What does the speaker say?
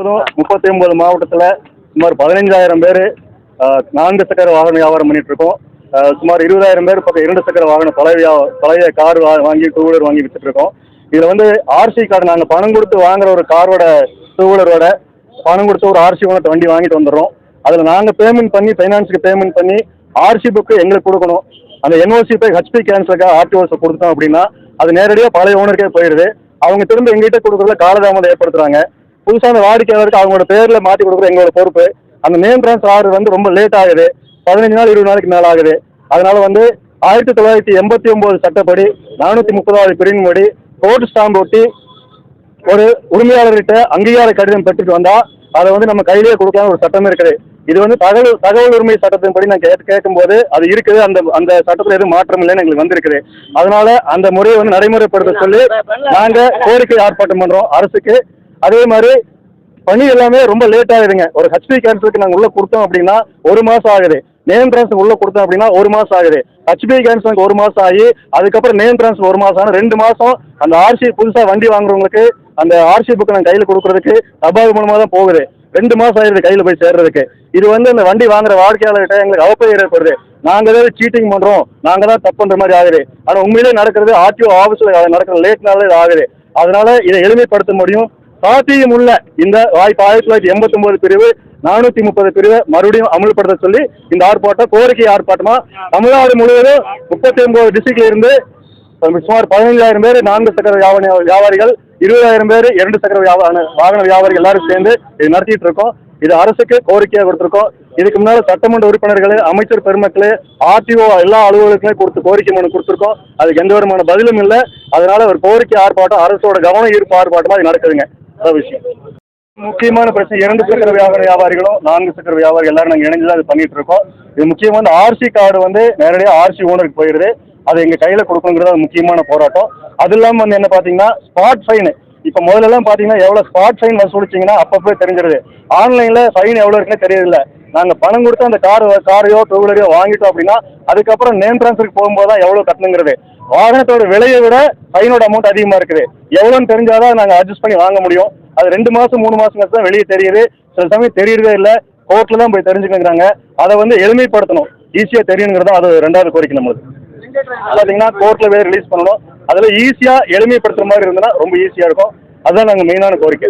முழுவதும் 39 மாவட்டத்தில் சுமார் 15,000 பேர் 4 சக்கர வாகன வியாபாரம் பண்ணிட்டு இருக்கோம். சுமார் 20,000 பேர் பக்கம் 2 சக்கர வாகனம் பழைய கார் வாங்கி 2 வீலர் வாங்கி வித்துட்டு இருக்கோம். இதுல வந்து ஆர்சி கார்டு நாங்கள் பணம் கொடுத்து வாங்குற ஒரு காரோட 2 வீலரோட பணம் கொடுத்து ஒரு ஆர்சி ஓனர் வண்டி வாங்கிட்டு வந்துடுறோம். அதில் நாங்கள் பேமெண்ட் பண்ணி ஃபைனான்ஸுக்கு பேமெண்ட் பண்ணி ஆர்சி புக்கு எங்களுக்கு கொடுக்கணும். அந்த என்ஓசி போய் ஹெச்பி கேன்சலுக்காக ஆர்டிஓஸை கொடுத்தோம் அப்படின்னா அது நேரடியாக பழைய ஓனருக்கே போயிடுது. அவங்க திரும்ப எங்ககிட்ட கொடுக்குறதுல காலதாமதம் ஏற்படுத்துறாங்க. புதுசாக அந்த வாடிக்கையாளருக்கு அவங்களோட பேரில் மாற்றி கொடுக்குறது எங்களோட பொறுப்பு. அந்த நேம் ட்ரான்ஸ்ஃபர் ஆர்டர் வந்து ரொம்ப லேட் ஆகுது. 15 நாள் 20 நாளைக்கு மேலே ஆகுது. அதனால வந்து 1989 சட்டப்படி 430வது பிரிவின்படி கோர்ட் ஸ்டாம்ப் ஒட்டி ஒரு உரிமையாளர்கிட்ட அங்கீகார கடிதம் பெற்றுட்டு வந்தா அதை வந்து நம்ம கையிலேயே கொடுக்கலாம் ஒரு சட்டம் இருக்குது. இது வந்து தகவல் உரிமை சட்டத்தின்படி நான் கேட்கும்போது அது இருக்குது. அந்த சட்டத்தில் எதுவும் மாற்றம் இல்லைன்னு எங்களுக்கு வந்திருக்குது. அதனால அந்த முறையை வந்து நடைமுறைப்படுத்த சொல்லி நாங்கள் கோரிக்கை ஆர்ப்பாட்டம் பண்றோம் அரசுக்கு. அதே மாதிரி பணி எல்லாமே ரொம்ப லேட் ஆகுதுங்க. ஒரு ஹெச்பி கேன்சலுக்கு நாங்கள் உள்ள கொடுத்தோம் அப்படின்னா 1 மாசம் ஆகுது. நேம் டிரான்ஸ்ஃபர் உள்ள கொடுத்தோம் அப்படின்னா 1 மாசம் ஆகுது. ஹெச்பி கேன்சலுக்கு 1 மாசம் ஆகி அதுக்கப்புறம் நேம் டிரான்ஸ்ஃபர் 1 மாசம் ஆனால் 2 மாசம் அந்த ஆர்சி புதுசாக வண்டி வாங்குறவங்களுக்கு அந்த ஆர்சி புக்கு நாங்கள் கையில் கொடுக்கறதுக்கு தபால் மூலமாக தான் போகுது. 2 மாசம் ஆயிடுது கையில் போய் சேர்றதுக்கு. இது வந்து அந்த வண்டி வாங்குற வாடிக்கையாளர்கிட்ட எங்களுக்கு அவப்பை ஏற்படுது. நாங்கள் ஏதாவது சீட்டிங் பண்றோம், நாங்கள் தான் தப்பு பண்ற மாதிரி ஆகுது. ஆனால் உண்மையிலே நடக்கிறது ஆர்டிஓ ஆஃபீஸில் நடக்கிற லேட்னால இது ஆகுது. அதனால இதை எளிமைப்படுத்த முடியும். சாத்தியம் உள்ள இந்த வாய்ப்பு 1989 பிரிவு 430 பிரிவை மறுபடியும் அமல்படுத்த சொல்லி இந்த ஆர்ப்பாட்டம் கோரிக்கை ஆர்ப்பாட்டமா தமிழ்நாடு முழுவதும் 39 டிஸ்ட்ரிக்ட்ல இருந்து சுமார் 15,000 பேர் 4 சக்கர வியாபாரிகள், 20,000 பேர் 2 சக்கர வாகன வியாபாரிகள் எல்லாரும் சேர்ந்து இது நடத்திட்டு இருக்கோம். இது அரசுக்கு கோரிக்கையாக கொடுத்துருக்கோம். இதுக்கு முன்னால சட்டமன்ற உறுப்பினர்கள், அமைச்சர் பெருமக்கள், ஆர்டிஓ எல்லா அலுவலர்களுமே கொடுத்து கோரிக்கை மனு கொடுத்துருக்கோம். அதுக்கு எந்த விதமான பதிலும் இல்லை. அதனால ஒரு கோரிக்கை ஆர்ப்பாட்டம் அரசோட கவன ஈர்ப்பு ஆர்ப்பாட்டமா இது நடக்குதுங்க. அதான் விஷயம். முக்கியமான பிரச்சனை 2 சக்கர வியாபாரிகளும் 4 சக்கர வியாபாரி எல்லாரும் நாங்கள் இணைஞ்சுதான் இது பண்ணிட்டு இருக்கோம். இது முக்கியமான ஆர்சி கார்டு வந்து நேரடியாக ஆர்சி ஓனருக்கு போயிடுது. அது எங்க கையில கொடுக்கணுங்கிறது முக்கியமான போராட்டம். அது இல்லாமல் வந்து என்ன பார்த்தீங்கன்னா ஸ்பாட் ஃபைன். இப்போ முதல்லலாம் பார்த்தீங்கன்னா எவ்வளோ ஸ்பாட் ஃபைன் வசூலிச்சிங்கன்னா அப்பப்போ தெரிஞ்சிருது. ஆன்லைனில் ஃபைன் எவ்வளோ இருக்குன்னு தெரியல. நாங்கள் பணம் கொடுத்து அந்த காரையோ 2 வீலரையோ வாங்கிட்டோம் அப்படின்னா அதுக்கப்புறம் நேம் ட்ரான்ஸ்ஃபருக்கு போகும்போது தான் எவ்வளோ கட்டணுங்கிறது. வாகனத்தோட விலையை விட ஃபைனோட அமௌண்ட் அதிகமாக இருக்குது. எவ்வளோன்னு தெரிஞ்சாதான் நாங்கள் அட்ஜஸ்ட் பண்ணி வாங்க முடியும். அது 2 மாதம் 3 மாதம் தான் வெளியே தெரியுது. சில சமயம் தெரியறதே இல்லை. கோர்ட்டில் தான் போய் தெரிஞ்சுக்கிறாங்க. அதை வந்து எளிமைப்படுத்தணும், ஈஸியாக தெரியணுங்கிறதா அது 2வது கோரிக்கை நம்மளுக்கு. பார்த்தீங்கன்னா கோர்ட்டில் போய் ரிலீஸ் பண்ணணும். அதில் ஈஸியாக எளிமைப்படுத்துகிற மாதிரி இருந்ததுன்னா ரொம்ப ஈஸியாக இருக்கும். அதுதான் நாங்கள் மெயினான கோரிக்கை.